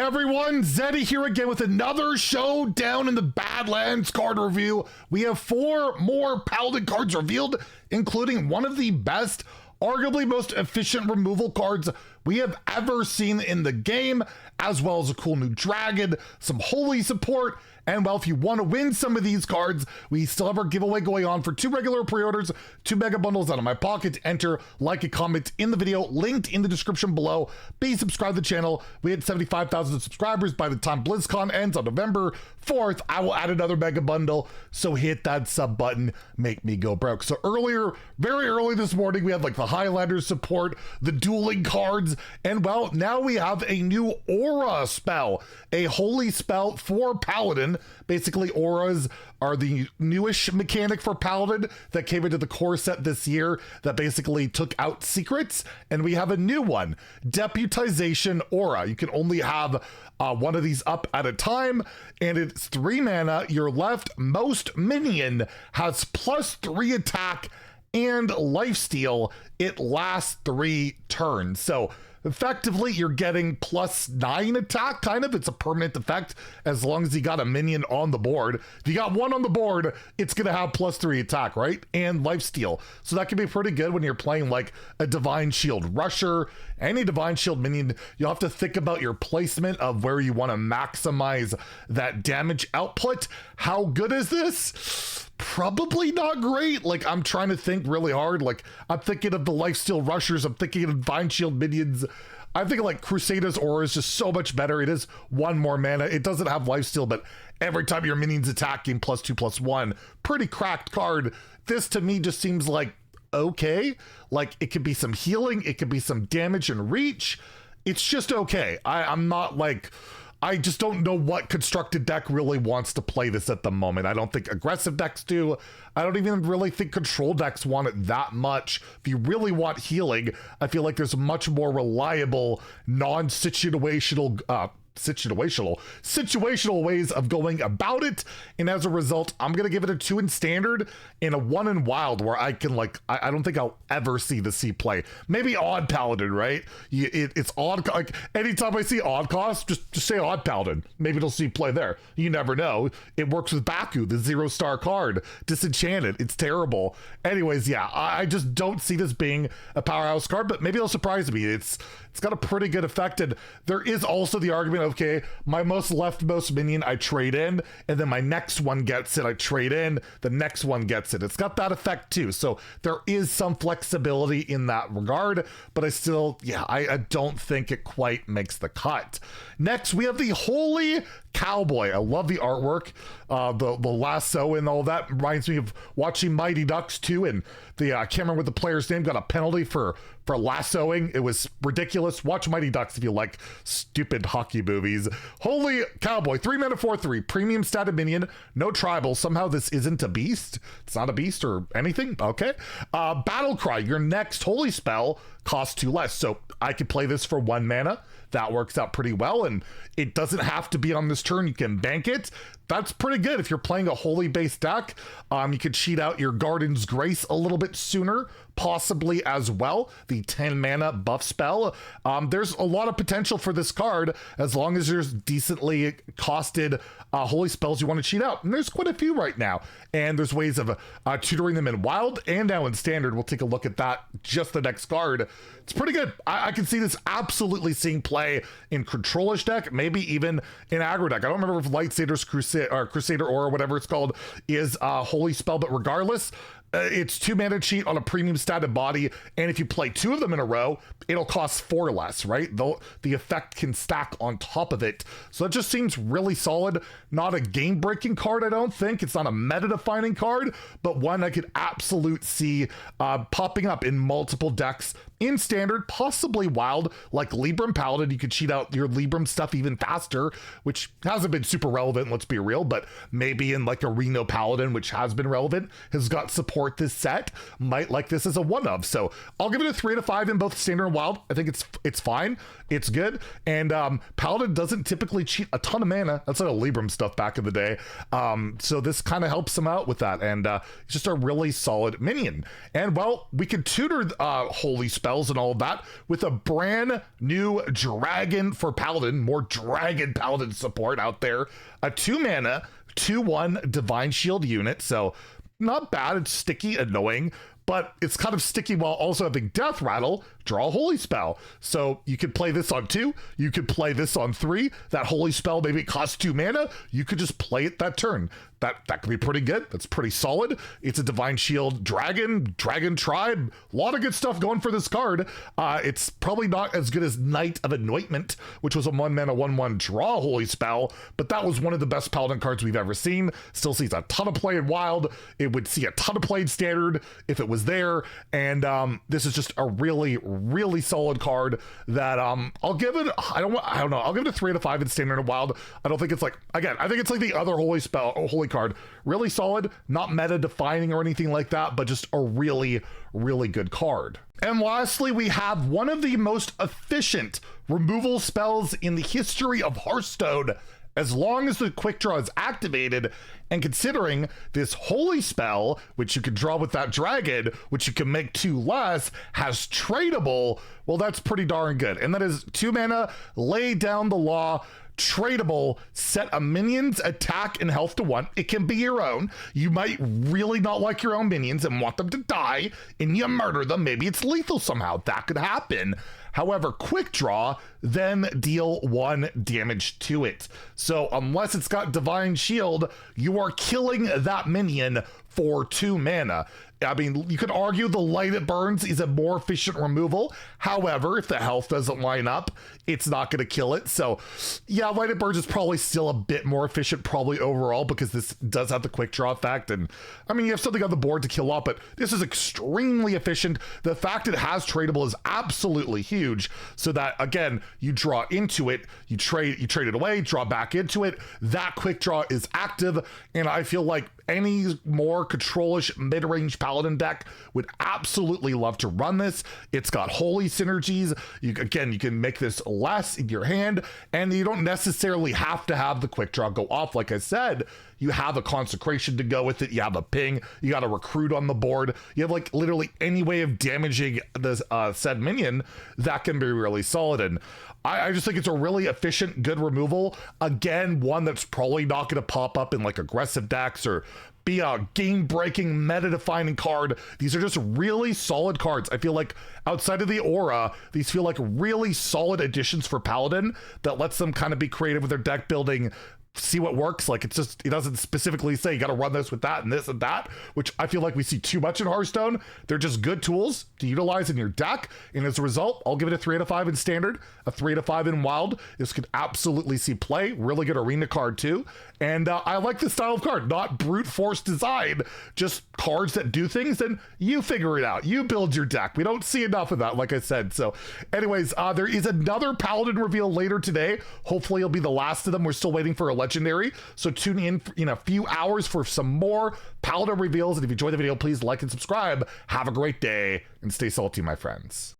everyone, Zeddy here again with another Showdown in the Badlands card review. We have 4 more Paladin cards revealed, including one of the best, arguably most efficient removal cards we have ever seen in the game, as well as a cool new dragon, some holy support, and well, if you want to win some of these cards, we still have our giveaway going on for 2 regular pre-orders, 2 mega bundles out of my pocket. Enter, like, a comment in the video, linked in the description below. Be subscribed to the channel. We had 75,000 subscribers by the time BlizzCon ends on November 4th. I will add another mega bundle, so hit that sub button, make me go broke. So earlier, very early this morning, we had like the Highlanders support, the dueling cards, and well, now we have a new Aura spell, a holy spell for Paladin. Basically, auras are the newish mechanic for Paladin that came into the core set this year that basically took out secrets, and we have a new one, Deputization Aura. You can only have one of these up at a time, and it's 3 mana. Your leftmost minion has +3 attack and lifesteal. It lasts 3 turns. So effectively, you're getting +9 attack, kind of. It's a permanent effect as long as you got a minion on the board. If you got one on the board, it's going to have +3 attack, right? And lifesteal. So that can be pretty good when you're playing like a Divine Shield Rusher, any Divine Shield minion. You'll have to think about your placement of where you want to maximize that damage output. How good is this? Probably not great. Like, I'm trying to think really hard. Like, I'm thinking of the lifesteal rushers. I'm thinking of Divine Shield minions. I'm thinking like Crusader's Aura is just so much better. It is 1 more mana. It doesn't have lifesteal, but every time your minion's attacking, +2/+1. Pretty cracked card. This to me just seems like okay. Like, it could be some healing. It could be some damage and reach. It's just okay. I'm not like... I just don't know what constructed deck really wants to play this at the moment. I don't think aggressive decks do. I don't even really think control decks want it that much. If you really want healing, I feel like there's much more reliable, non-situational situational ways of going about it, and as a result, I'm gonna give it a 2 in standard and a 1 in wild, where I can like I don't think I'll ever see the C play. Maybe odd Paladin, right? It's odd, like anytime I see odd cost, just say odd Paladin. Maybe it'll see play there. You never know. It works with Baku, the 0-star card, disenchanted. It's terrible. Anyways, yeah, I just don't see this being a powerhouse card, but maybe it'll surprise me. It's got a pretty good effect, and there is also the argument, okay, my leftmost minion I trade in, and then my next one gets it, I trade in, the next one gets it. It's got that effect too, so there is some flexibility in that regard, but I still, yeah, I don't think it quite makes the cut. Next, we have the Holy Cowboy. I love the artwork, the lasso and all that reminds me of watching Mighty Ducks 2, and the I can't remember what the player's name got a penalty for lassoing. It was ridiculous. Watch Mighty Ducks if you like stupid hockey movies. Holy Cowboy, 3 mana 4/3, premium status minion, no tribal. Somehow this isn't a beast. It's not a beast or anything. Okay. Battle Cry, your next holy spell costs 2 less. So I could play this for 1 mana. That works out pretty well, and it doesn't have to be on this turn. You can bank it. That's pretty good if you're playing a holy based deck. You could cheat out your Garden's Grace a little bit sooner, possibly as well. The 10 mana buff spell. There's a lot of potential for this card as long as there's decently costed holy spells you want to cheat out. And there's quite a few right now. And there's ways of tutoring them in wild and now in standard. We'll take a look at that, just the next card. It's pretty good. I can see this absolutely seeing play in controlish deck, maybe even in aggro deck. I don't remember if Lightsaber's Crusader Aura, whatever it's called, is a holy spell, but regardless, it's 2 mana cheat on a premium status body, and if you play 2 of them in a row, it'll cost 4 less, right? Though the effect can stack on top of it. So it just seems really solid. Not a game-breaking card, I don't think. It's not a meta-defining card, but one I could absolutely see popping up in multiple decks in standard, possibly wild, like Libram Paladin. You could cheat out your Libram stuff even faster, which hasn't been super relevant, let's be real, but maybe in like a Reno Paladin, which has been relevant, has got support this set, might like this as a one of. So I'll give it a 3 out of 5 in both standard and wild. I think it's fine. It's good. And Paladin doesn't typically cheat a ton of mana. That's like a Libram stuff back in the day. So this kind of helps him out with that. And it's just a really solid minion. And well, we could tutor Holy Spell spells and all of that, with a brand new dragon for Paladin, more dragon Paladin support out there. A 2-mana, 2/1 Divine Shield unit, so not bad. It's sticky, annoying, but it's kind of sticky while also having Death Rattle, draw a Holy Spell. So you could play this on 2, you could play this on 3. That Holy Spell, maybe it costs 2 mana, you could just play it that turn. That could be pretty good. That's pretty solid. It's a Divine Shield Dragon Tribe. A lot of good stuff going for this card. It's probably not as good as Knight of Anointment, which was a 1-mana 1/1 draw Holy Spell, but that was one of the best Paladin cards we've ever seen. Still sees a ton of play in Wild. It would see a ton of play in Standard if it was there. And this is just a really, really solid card that I'll give it, I don't know, I'll give it a 3 out of 5 in Standard and Wild. I don't think it's like, again, I think it's like the other Holy card. Really solid, not meta defining or anything like that, but just a really, really good card. And lastly, we have one of the most efficient removal spells in the history of Hearthstone, as long as the quick draw is activated. And considering this Holy Spell, which you can draw with that dragon, which you can make 2 less, has tradable, well, that's pretty darn good. And that is 2 mana, lay down the law, tradable, set a minion's attack and health to 1. It can be your own. You might really not like your own minions and want them to die, and you murder them. Maybe it's lethal somehow. That could happen. However, quick draw, then deal 1 damage to it. So unless it's got Divine Shield, you are killing that minion for 2 mana. I mean, you could argue the Light It Burns is a more efficient removal. However, if the health doesn't line up, it's not going to kill it. So yeah, Light It Burns is probably still a bit more efficient probably overall, because this does have the quick draw effect. And I mean, you have something on the board to kill off, but this is extremely efficient. The fact it has tradable is absolutely huge. So that, again, you draw into it, you trade it away, draw back into it. That quick draw is active. And I feel like any more control-ish mid-range Paladin deck would absolutely love to run this. It's got holy synergies. You can make this less in your hand, and you don't necessarily have to have the quick draw go off. Like I said, you have a consecration to go with it. You have a ping. You got a recruit on the board. You have like literally any way of damaging this said minion that can be really solid. And I just think it's a really efficient, good removal. Again, one that's probably not going to pop up in like aggressive decks or be a game-breaking, meta-defining card. These are just really solid cards. I feel like outside of the aura, these feel like really solid additions for Paladin that lets them kind of be creative with their deck building, see what works. Like, it's just, it doesn't specifically say you got to run this with that and this and that, which I feel like we see too much in Hearthstone. They're just good tools to utilize in your deck, and as a result, I'll give it a 3 out of 5 in Standard, a 3 out of 5 in Wild. This could absolutely see play. Really good arena card too, and I like this style of card. Not brute force design, just cards that do things, and you figure it out. You build your deck. We don't see enough of that, like I said. So anyways, there is another Paladin reveal later today. Hopefully it'll be the last of them. We're still waiting for a legendary, so tune in a few hours for some more Paladin reveals. And if you enjoyed the video, please like and subscribe. Have a great day and stay salty, my friends.